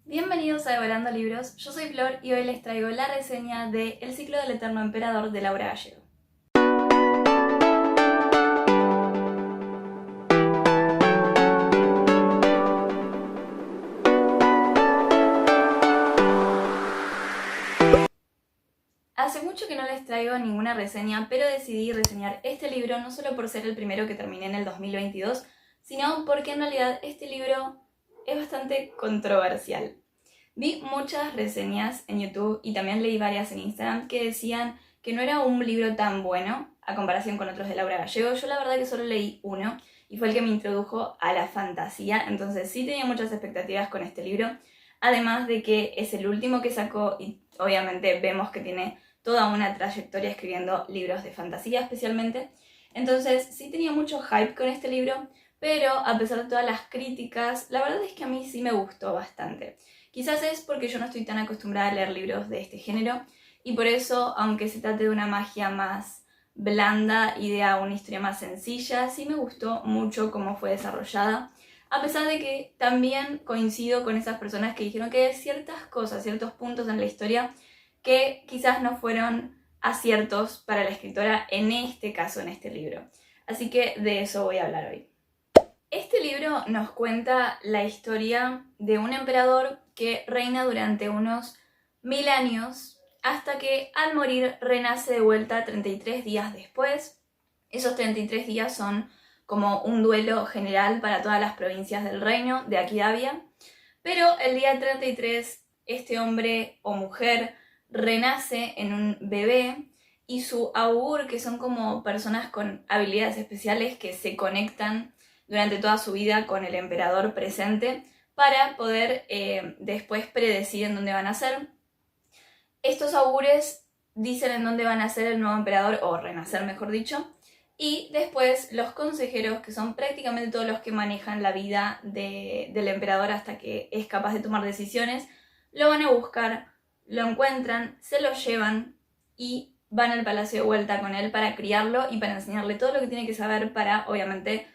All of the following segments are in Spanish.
Bienvenidos a Devorando Libros, yo soy Flor y hoy les traigo la reseña de El ciclo del eterno emperador de Laura Gallego. Hace mucho que no les traigo ninguna reseña, pero decidí reseñar este libro no solo por ser el primero que terminé en el 2022, sino porque en realidad este libro es bastante controversial. Vi muchas reseñas en YouTube y también leí varias en Instagram que decían que no era un libro tan bueno a comparación con otros de Laura Gallego. Yo la verdad que solo leí uno y fue el que me introdujo a la fantasía, entonces sí tenía muchas expectativas con este libro, además de que es el último que sacó y obviamente vemos que tiene toda una trayectoria escribiendo libros de fantasía especialmente. Entonces sí tenía mucho hype con este libro, pero a pesar de todas las críticas, la verdad es que a mí sí me gustó bastante. Quizás es porque yo no estoy tan acostumbrada a leer libros de este género y por eso, aunque se trate de una magia más blanda y de una historia más sencilla, sí me gustó mucho cómo fue desarrollada, a pesar de que también coincido con esas personas que dijeron que hay ciertas cosas, ciertos puntos en la historia que quizás no fueron aciertos para la escritora en este caso, en este libro. Así que de eso voy a hablar hoy. Este libro nos cuenta la historia de un emperador que reina durante unos 1000 años hasta que al morir renace de vuelta 33 días después. Esos 33 días son como un duelo general para todas las provincias del reino de Aquidavia, pero el día 33 este hombre o mujer renace en un bebé y su augur, que son como personas con habilidades especiales que se conectan durante toda su vida con el emperador presente para poder después predecir en dónde van a ser. Estos augures dicen en dónde van a ser el nuevo emperador, o renacer mejor dicho, y después los consejeros, que son prácticamente todos los que manejan la vida del emperador hasta que es capaz de tomar decisiones, lo van a buscar, lo encuentran, se lo llevan y van al palacio de vuelta con él para criarlo y para enseñarle todo lo que tiene que saber para, obviamente,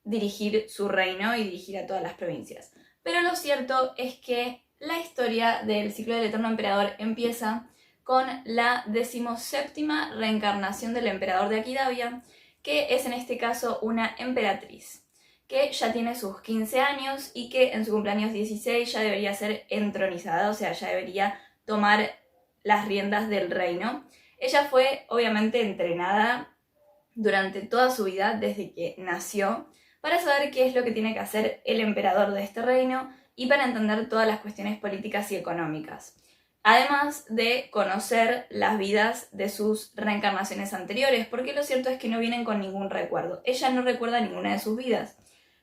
dirigir su reino y dirigir a todas las provincias. Pero lo cierto es que la historia del ciclo del eterno emperador empieza con la 17ª reencarnación del emperador de Aquidavia, que es en este caso una emperatriz, que ya tiene sus 15 años y que en su cumpleaños 16 ya debería ser entronizada, o sea, ya debería tomar las riendas del reino. Ella fue obviamente entrenada durante toda su vida, desde que nació, para saber qué es lo que tiene que hacer el emperador de este reino y para entender todas las cuestiones políticas y económicas. Además de conocer las vidas de sus reencarnaciones anteriores, porque lo cierto es que no vienen con ningún recuerdo. Ella no recuerda ninguna de sus vidas,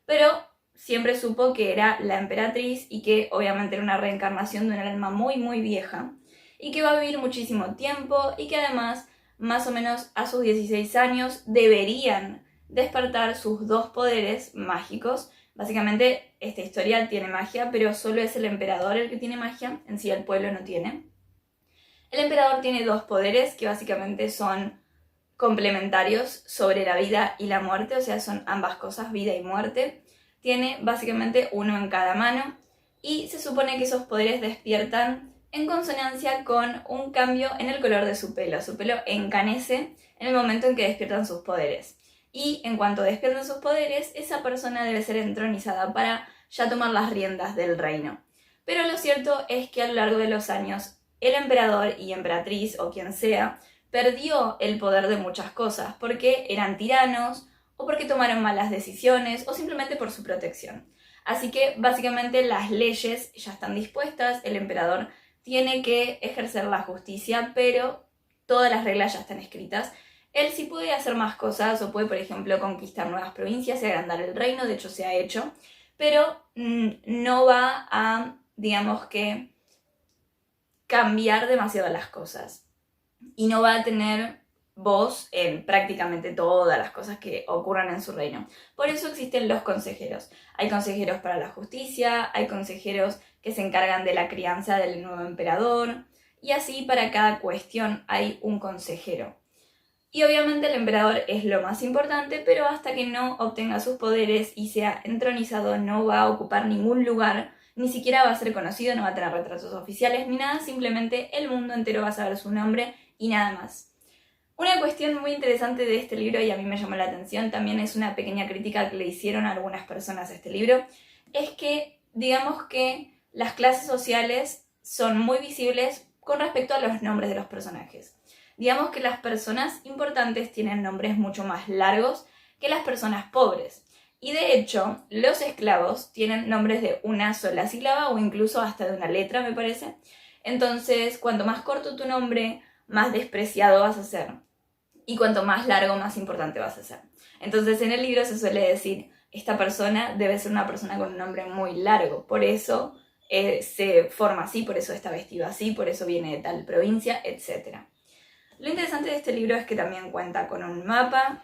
pero siempre supo que era la emperatriz y que obviamente era una reencarnación de un alma muy muy vieja y que va a vivir muchísimo tiempo y que además más o menos a sus 16 años deberían despertar sus dos poderes mágicos. Básicamente esta historia tiene magia, pero solo es el emperador el que tiene magia, en sí el pueblo no tiene. El emperador tiene dos poderes que básicamente son complementarios sobre la vida y la muerte, o sea, son ambas cosas, vida y muerte. Tiene básicamente uno en cada mano y se supone que esos poderes despiertan en consonancia con un cambio en el color de su pelo. Su pelo encanece en el momento en que despiertan sus poderes. Y en cuanto despiertan sus poderes, esa persona debe ser entronizada para ya tomar las riendas del reino. Pero lo cierto es que a lo largo de los años, el emperador y emperatriz, o quien sea, perdió el poder de muchas cosas, porque eran tiranos, o porque tomaron malas decisiones, o simplemente por su protección. Así que básicamente las leyes ya están dispuestas, el emperador tiene que ejercer la justicia, pero todas las reglas ya están escritas. Él sí puede hacer más cosas, o puede, por ejemplo, conquistar nuevas provincias y agrandar el reino, de hecho se ha hecho, pero no va a, digamos que, cambiar demasiado las cosas. Y no va a tener voz en prácticamente todas las cosas que ocurran en su reino. Por eso existen los consejeros. Hay consejeros para la justicia, hay consejeros que se encargan de la crianza del nuevo emperador, y así para cada cuestión hay un consejero. Y obviamente el emperador es lo más importante, pero hasta que no obtenga sus poderes y sea entronizado no va a ocupar ningún lugar ni siquiera va a ser conocido, no va a tener retratos oficiales ni nada, simplemente el mundo entero va a saber su nombre y nada más. Una cuestión muy interesante de este libro, y a mí me llamó la atención, también es una pequeña crítica que le hicieron a algunas personas a este libro, es que digamos que las clases sociales son muy visibles con respecto a los nombres de los personajes. Digamos que las personas importantes tienen nombres mucho más largos que las personas pobres. Y de hecho, los esclavos tienen nombres de una sola sílaba o incluso hasta de una letra, me parece. Entonces, cuanto más corto tu nombre, más despreciado vas a ser. Y cuanto más largo, más importante vas a ser. Entonces, en el libro se suele decir, esta persona debe ser una persona con un nombre muy largo. Por eso se forma así, por eso está vestido así, por eso viene de tal provincia, etc. Lo interesante de este libro es que también cuenta con un mapa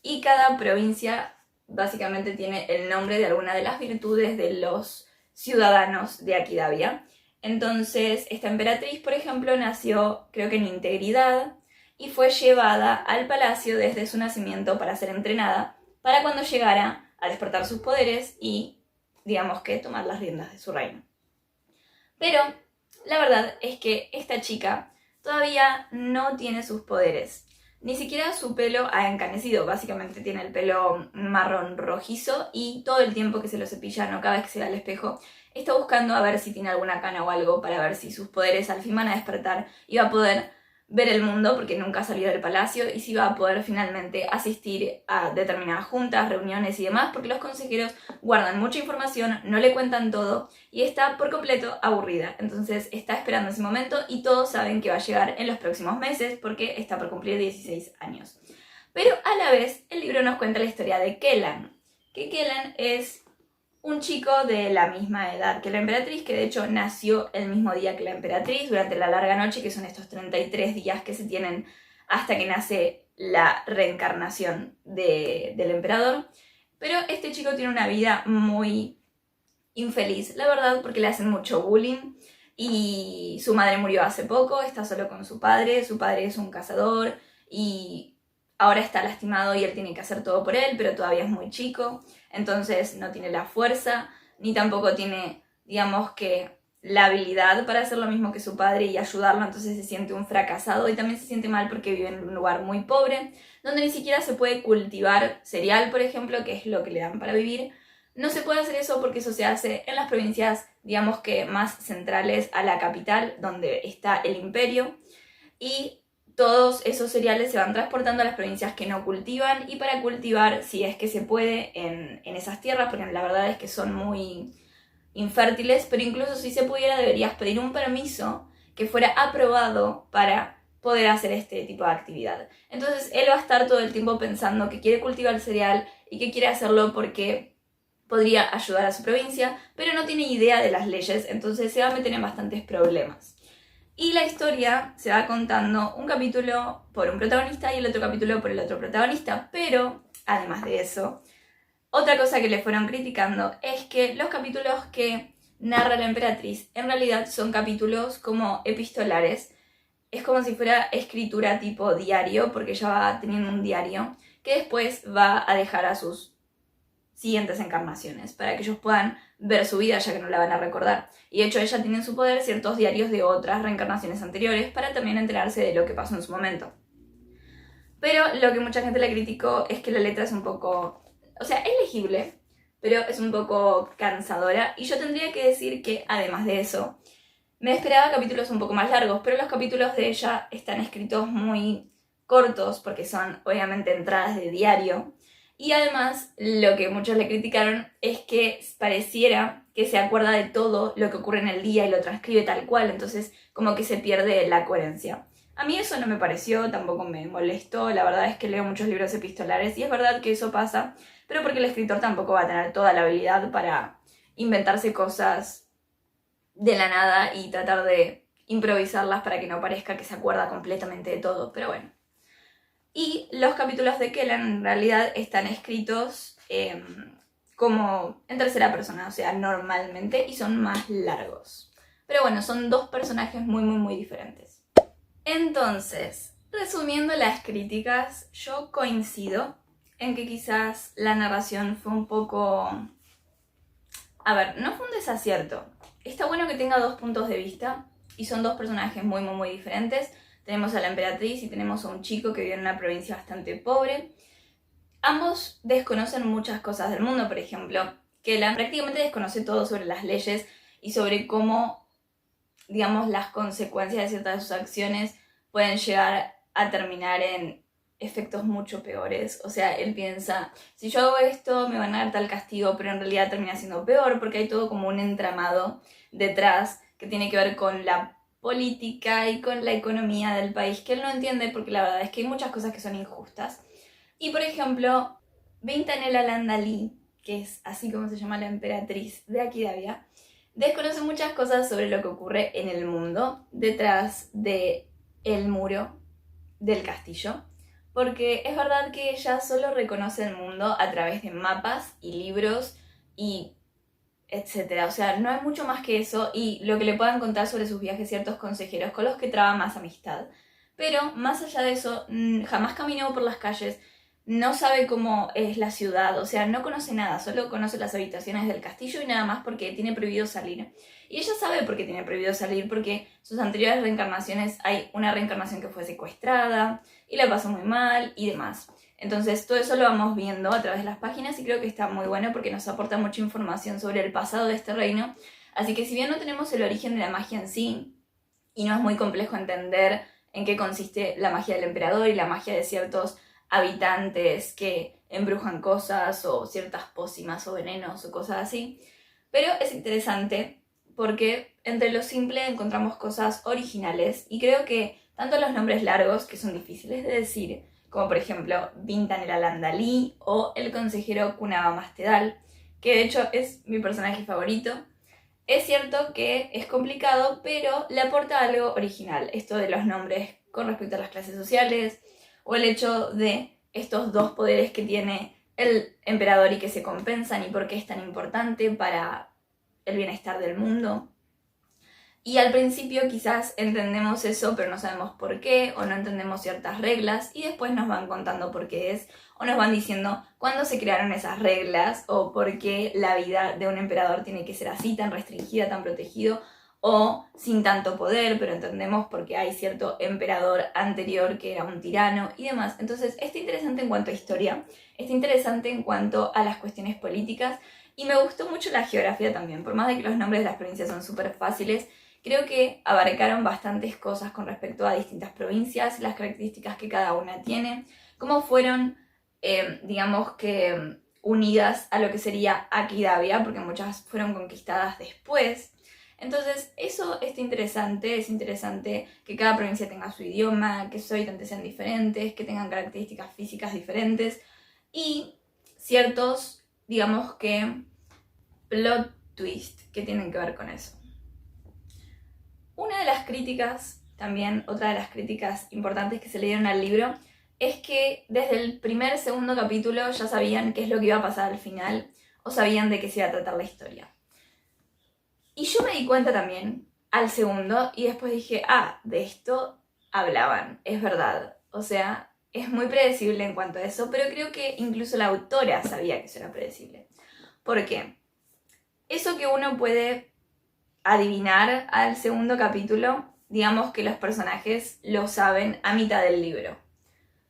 y cada provincia básicamente tiene el nombre de alguna de las virtudes de los ciudadanos de Aquidavia. Entonces, esta emperatriz, por ejemplo, nació creo que en integridad y fue llevada al palacio desde su nacimiento para ser entrenada para cuando llegara a despertar sus poderes y, digamos que, tomar las riendas de su reino. Pero la verdad es que esta chica todavía no tiene sus poderes. Ni siquiera su pelo ha encanecido, básicamente tiene el pelo marrón rojizo y todo el tiempo que se lo cepilla, no cada vez que se da al espejo, está buscando a ver si tiene alguna cana o algo para ver si sus poderes al fin van a despertar y va a poder ver el mundo porque nunca ha salido del palacio y si va a poder finalmente asistir a determinadas juntas, reuniones y demás porque los consejeros guardan mucha información, no le cuentan todo y está por completo aburrida. Entonces está esperando ese momento y todos saben que va a llegar en los próximos meses porque está por cumplir 16 años. Pero a la vez el libro nos cuenta la historia de Kellan, que Kellan es un chico de la misma edad que la emperatriz, que de hecho nació el mismo día que la emperatriz, durante la larga noche, que son estos 33 días que se tienen hasta que nace la reencarnación del emperador. Pero este chico tiene una vida muy infeliz, la verdad, porque le hacen mucho bullying y su madre murió hace poco, está solo con su padre es un cazador y ahora está lastimado y él tiene que hacer todo por él, pero todavía es muy chico, entonces no tiene la fuerza, ni tampoco tiene, digamos que, la habilidad para hacer lo mismo que su padre y ayudarlo, entonces se siente un fracasado y también se siente mal porque vive en un lugar muy pobre, donde ni siquiera se puede cultivar cereal, por ejemplo, que es lo que le dan para vivir. No se puede hacer eso porque eso se hace en las provincias, digamos que más centrales a la capital, donde está el imperio, y todos esos cereales se van transportando a las provincias que no cultivan y para cultivar, si es que se puede, en esas tierras, porque la verdad es que son muy infértiles, pero incluso si se pudiera deberías pedir un permiso que fuera aprobado para poder hacer este tipo de actividad. Entonces él va a estar todo el tiempo pensando que quiere cultivar cereal y que quiere hacerlo porque podría ayudar a su provincia, pero no tiene idea de las leyes, entonces se va a meter en bastantes problemas. Y la historia se va contando un capítulo por un protagonista y el otro capítulo por el otro protagonista. Pero, además de eso, otra cosa que le fueron criticando es que los capítulos que narra la emperatriz en realidad son capítulos como epistolares. Es como si fuera escritura tipo diario, porque ella va teniendo un diario que después va a dejar a sus siguientes encarnaciones, para que ellos puedan ver su vida ya que no la van a recordar. Y de hecho ella tiene en su poder ciertos diarios de otras reencarnaciones anteriores para también enterarse de lo que pasó en su momento. Pero lo que mucha gente le criticó es que la letra es un poco... O sea, es legible, pero es un poco cansadora. Y yo tendría que decir que, además de eso, me esperaba capítulos un poco más largos, pero los capítulos de ella están escritos muy cortos porque son obviamente entradas de diario. Y además, lo que muchos le criticaron es que pareciera que se acuerda de todo lo que ocurre en el día y lo transcribe tal cual, entonces como que se pierde la coherencia. A mí eso no me pareció, tampoco me molestó, la verdad es que leo muchos libros epistolares y es verdad que eso pasa, pero porque el escritor tampoco va a tener toda la habilidad para inventarse cosas de la nada y tratar de improvisarlas para que no parezca que se acuerda completamente de todo, pero bueno. Y los capítulos de Kellan en realidad están escritos como en tercera persona, o sea, normalmente, y son más largos. Pero bueno, son dos personajes muy diferentes. Entonces, resumiendo las críticas, yo coincido en que quizás la narración fue un poco A ver, no fue un desacierto. Está bueno que tenga dos puntos de vista y son dos personajes muy, muy, muy diferentes. Tenemos a la emperatriz y tenemos a un chico que vive en una provincia bastante pobre. Ambos desconocen muchas cosas del mundo, por ejemplo, que prácticamente desconoce todo sobre las leyes y sobre cómo, digamos, las consecuencias de ciertas de sus acciones pueden llegar a terminar en efectos mucho peores. O sea, él piensa, si yo hago esto me van a dar tal castigo, pero en realidad termina siendo peor porque hay todo como un entramado detrás que tiene que ver con la política y con la economía del país, que él no entiende porque la verdad es que hay muchas cosas que son injustas. Y por ejemplo, Vintanella Landalí, que es así como se llama la emperatriz de Aquidavia, desconoce muchas cosas sobre lo que ocurre en el mundo detrás del muro del castillo, porque es verdad que ella solo reconoce el mundo a través de mapas y libros y etcétera. O sea, no hay mucho más que eso y lo que le puedan contar sobre sus viajes ciertos consejeros con los que traba más amistad. Pero más allá de eso, jamás caminó por las calles, no sabe cómo es la ciudad, o sea, no conoce nada, solo conoce las habitaciones del castillo y nada más porque tiene prohibido salir. Y ella sabe por qué tiene prohibido salir, porque sus anteriores reencarnaciones hay una reencarnación que fue secuestrada y la pasó muy mal y demás. Entonces todo eso lo vamos viendo a través de las páginas y creo que está muy bueno porque nos aporta mucha información sobre el pasado de este reino. Así que si bien no tenemos el origen de la magia en sí, y no es muy complejo entender en qué consiste la magia del emperador y la magia de ciertos habitantes que embrujan cosas o ciertas pócimas o venenos o cosas así, pero es interesante porque entre lo simple encontramos cosas originales y creo que tanto los nombres largos, que son difíciles de decir, como por ejemplo Vintanella Landalí o el consejero Kunaba Mastedal, que de hecho es mi personaje favorito. Es cierto que es complicado, pero le aporta algo original, esto de los nombres con respecto a las clases sociales, o el hecho de estos dos poderes que tiene el emperador y que se compensan y por qué es tan importante para el bienestar del mundo. Y al principio quizás entendemos eso, pero no sabemos por qué, o no entendemos ciertas reglas, y después nos van contando por qué es, o nos van diciendo cuándo se crearon esas reglas, o por qué la vida de un emperador tiene que ser así, tan restringida, tan protegido, o sin tanto poder, pero entendemos por qué hay cierto emperador anterior que era un tirano y demás. Entonces, está interesante en cuanto a historia, está interesante en cuanto a las cuestiones políticas, y me gustó mucho la geografía también, por más de que los nombres de las provincias son súper fáciles. Creo que abarcaron bastantes cosas con respecto a distintas provincias, las características que cada una tiene, cómo fueron, digamos que, unidas a lo que sería Aquidavia, porque muchas fueron conquistadas después. Entonces, eso está interesante, es interesante que cada provincia tenga su idioma, que sus habitantes sean diferentes, que tengan características físicas diferentes y ciertos, digamos que, plot twist que tienen que ver con eso. Una de las críticas, también otra de las críticas importantes que se le dieron al libro, es que desde el segundo capítulo ya sabían qué es lo que iba a pasar al final, o sabían de qué se iba a tratar la historia. Y yo me di cuenta también al segundo, y después dije, de esto hablaban, es verdad. O sea, es muy predecible en cuanto a eso, pero creo que incluso la autora sabía que eso era predecible. ¿Por qué? Eso que uno puede adivinar al segundo capítulo, digamos que los personajes lo saben a mitad del libro.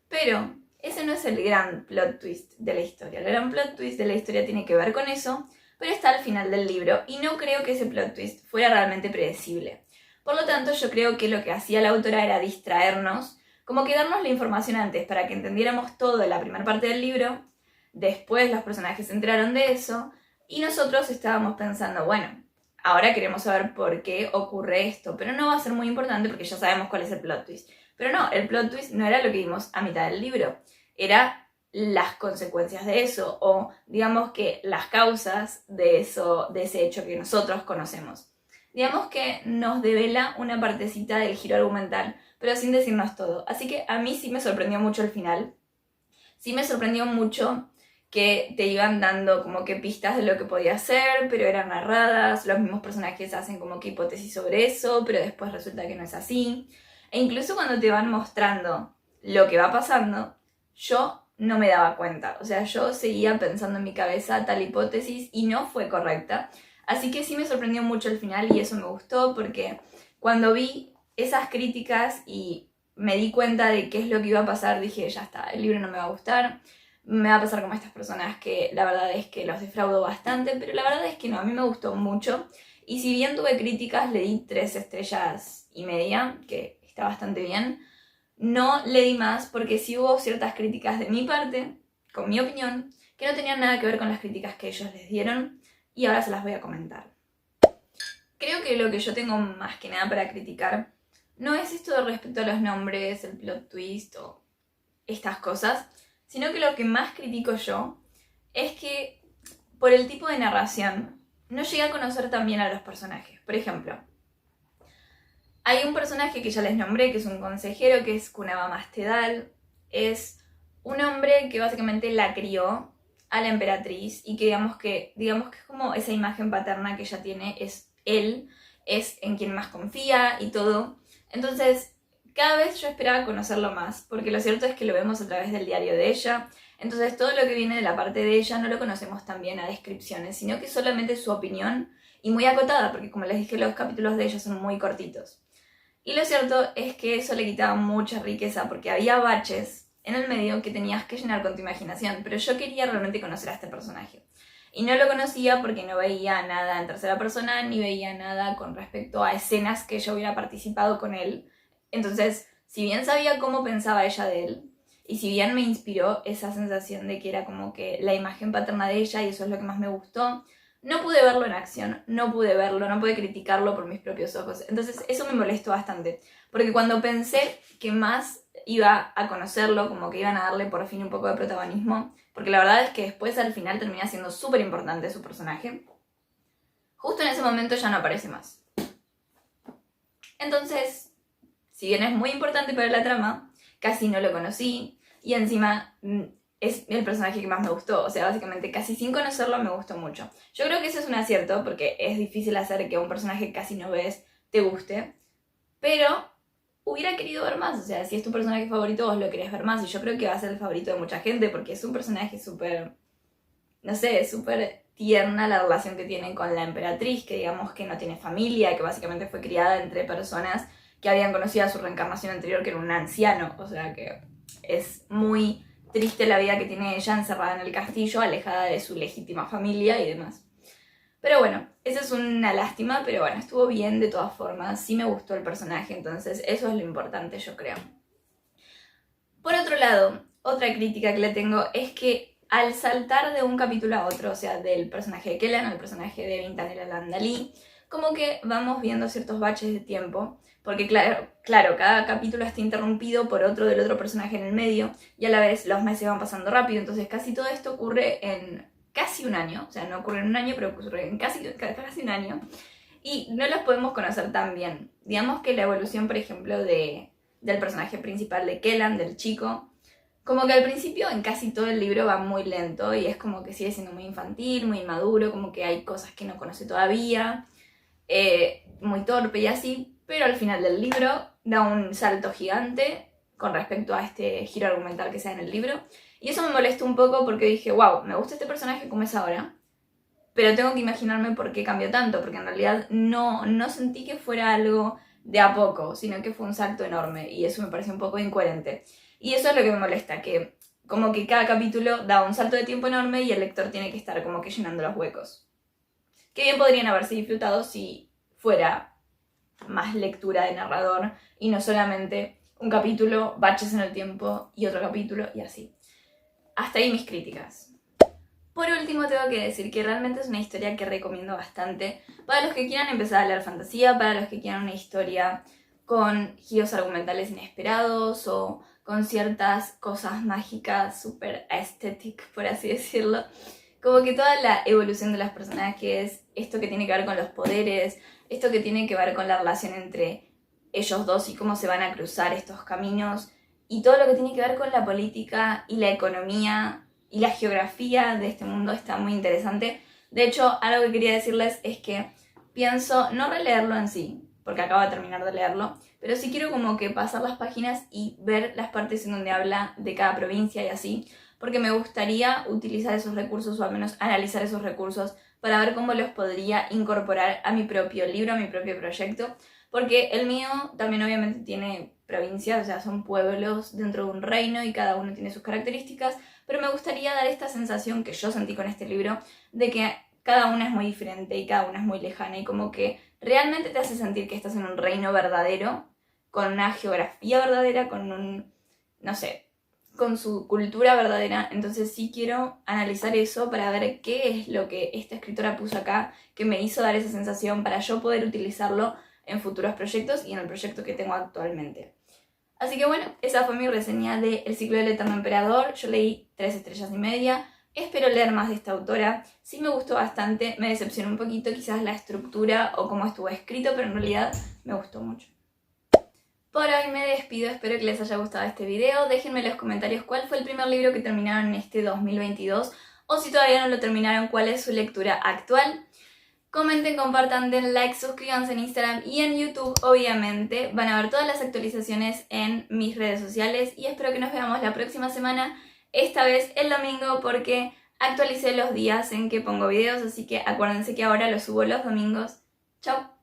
Pero ese no es el gran plot twist de la historia. El gran plot twist de la historia tiene que ver con eso, pero está al final del libro y no creo que ese plot twist fuera realmente predecible. Por lo tanto, yo creo que lo que hacía la autora era distraernos, como que darnos la información antes para que entendiéramos todo de la primera parte del libro, después los personajes se enteraron de eso y nosotros estábamos pensando, bueno, ahora queremos saber por qué ocurre esto, pero no va a ser muy importante porque ya sabemos cuál es el plot twist. Pero no, el plot twist no era lo que vimos a mitad del libro, era las consecuencias de eso, o digamos que las causas de eso, de ese hecho que nosotros conocemos. Digamos que nos devela una partecita del giro argumental, pero sin decirnos todo. Así que a mí sí me sorprendió mucho el final. Sí me sorprendió mucho que te iban dando como que pistas de lo que podía ser, pero eran narradas, los mismos personajes hacen como que hipótesis sobre eso, pero después resulta que no es así. E incluso cuando te van mostrando lo que va pasando, yo no me daba cuenta. O sea, yo seguía pensando en mi cabeza tal hipótesis y no fue correcta. Así que sí me sorprendió mucho el final y eso me gustó porque cuando vi esas críticas y me di cuenta de qué es lo que iba a pasar, dije, ya está, el libro no me va a gustar, me va a pasar como a estas personas que la verdad es que los defraudo bastante, pero la verdad es que no, a mí me gustó mucho. Y si bien tuve críticas, le di 3,5 estrellas, que está bastante bien. No le di más porque sí hubo ciertas críticas de mi parte, con mi opinión, que no tenían nada que ver con las críticas que ellos les dieron y ahora se las voy a comentar. Creo que lo que yo tengo más que nada para criticar no es esto de respecto a los nombres, el plot twist o estas cosas, sino que lo que más critico yo es que por el tipo de narración no llegué a conocer tan bien a los personajes. Por ejemplo, hay un personaje que ya les nombré, que es un consejero, que es Kunaba Mastedal. Es un hombre que básicamente la crió a la emperatriz y que digamos que es como esa imagen paterna que ella tiene, es él, es en quien más confía y todo. Entonces, cada vez yo esperaba conocerlo más, porque lo cierto es que lo vemos a través del diario de ella. Entonces, todo lo que viene de la parte de ella no lo conocemos tan bien a descripciones, sino que solamente su opinión y muy acotada, porque como les dije, los capítulos de ella son muy cortitos. Y lo cierto es que eso le quitaba mucha riqueza porque había baches en el medio que tenías que llenar con tu imaginación, pero yo quería realmente conocer a este personaje. Y no lo conocía porque no veía nada en tercera persona, ni veía nada con respecto a escenas que yo hubiera participado con él. Entonces, si bien sabía cómo pensaba ella de él, y si bien me inspiró esa sensación de que era como que la imagen paterna de ella, y eso es lo que más me gustó, no pude verlo en acción, no pude verlo, no pude criticarlo por mis propios ojos. Entonces eso me molestó bastante, porque cuando pensé que más iba a conocerlo, como que iban a darle por fin un poco de protagonismo, porque la verdad es que después al final termina siendo súper importante su personaje, justo en ese momento ya no aparece más. Entonces, si bien es muy importante para la trama, casi no lo conocí, y encima es el personaje que más me gustó, o sea, básicamente casi sin conocerlo me gustó mucho. Yo creo que eso es un acierto, porque es difícil hacer que un personaje que casi no ves te guste, pero hubiera querido ver más, o sea, si es tu personaje favorito vos lo querés ver más, y yo creo que va a ser el favorito de mucha gente, porque es un personaje súper, no sé, súper tierna la relación que tiene con la emperatriz, que digamos que no tiene familia, que básicamente fue criada entre personas que habían conocido a su reencarnación anterior, que era un anciano, o sea que es muy triste la vida que tiene ella encerrada en el castillo, alejada de su legítima familia y demás. Pero bueno, esa es una lástima, pero bueno, estuvo bien de todas formas, sí me gustó el personaje, entonces eso es lo importante, yo creo. Por otro lado, otra crítica que le tengo es que al saltar de un capítulo a otro, o sea, del personaje de Kellan al personaje de Vintanera Landalí, como que vamos viendo ciertos baches de tiempo, porque claro, cada capítulo está interrumpido por otro del otro personaje en el medio, y a la vez los meses van pasando rápido, entonces casi todo esto ocurre en casi un año, o sea, no ocurre en un año, pero ocurre en casi un año, y no los podemos conocer tan bien. Digamos que la evolución, por ejemplo, del personaje principal de Kellan, del chico, como que al principio en casi todo el libro va muy lento y es como que sigue siendo muy infantil, muy inmaduro, como que hay cosas que no conoce todavía, muy torpe y así, pero al final del libro da un salto gigante con respecto a este giro argumental que se da en el libro. Y eso me molestó un poco porque dije, wow, me gusta este personaje como es ahora, pero tengo que imaginarme por qué cambió tanto, porque en realidad no sentí que fuera algo de a poco, sino que fue un salto enorme y eso me pareció un poco incoherente. Y eso es lo que me molesta, que como que cada capítulo da un salto de tiempo enorme y el lector tiene que estar como que llenando los huecos. Que bien podrían haberse disfrutado si fuera más lectura de narrador y no solamente un capítulo, baches en el tiempo y otro capítulo y así. Hasta ahí mis críticas. Por último tengo que decir que realmente es una historia que recomiendo bastante para los que quieran empezar a leer fantasía, para los que quieran una historia con giros argumentales inesperados o con ciertas cosas mágicas, super aesthetic, por así decirlo. Como que toda la evolución de los personajes, esto que tiene que ver con los poderes, esto que tiene que ver con la relación entre ellos dos y cómo se van a cruzar estos caminos, y todo lo que tiene que ver con la política y la economía y la geografía de este mundo está muy interesante. De hecho, algo que quería decirles es que pienso no releerlo en sí, porque acabo de terminar de leerlo, pero sí quiero como que pasar las páginas y ver las partes en donde habla de cada provincia y así, porque me gustaría utilizar esos recursos o al menos analizar esos recursos para ver cómo los podría incorporar a mi propio libro, a mi propio proyecto, porque el mío también obviamente tiene provincias, o sea, son pueblos dentro de un reino y cada uno tiene sus características, pero me gustaría dar esta sensación que yo sentí con este libro de que cada una es muy diferente y cada una es muy lejana y como que realmente te hace sentir que estás en un reino verdadero, con una geografía verdadera, con un, no sé, con su cultura verdadera. Entonces sí quiero analizar eso para ver qué es lo que esta escritora puso acá que me hizo dar esa sensación para yo poder utilizarlo en futuros proyectos y en el proyecto que tengo actualmente. Así que bueno, esa fue mi reseña de El ciclo del eterno emperador. Yo leí 3 estrellas y media. Espero leer más de esta autora. Sí me gustó bastante, me decepcionó un poquito quizás la estructura o cómo estuvo escrito, pero en realidad me gustó mucho. Por hoy me despido, espero que les haya gustado este video. Déjenme en los comentarios cuál fue el primer libro que terminaron en este 2022 o si todavía no lo terminaron, cuál es su lectura actual. Comenten, compartan, den like, suscríbanse en Instagram y en YouTube, obviamente. Van a ver todas las actualizaciones en mis redes sociales y espero que nos veamos la próxima semana, esta vez el domingo, porque actualicé los días en que pongo videos, así que acuérdense que ahora los subo los domingos. Chao.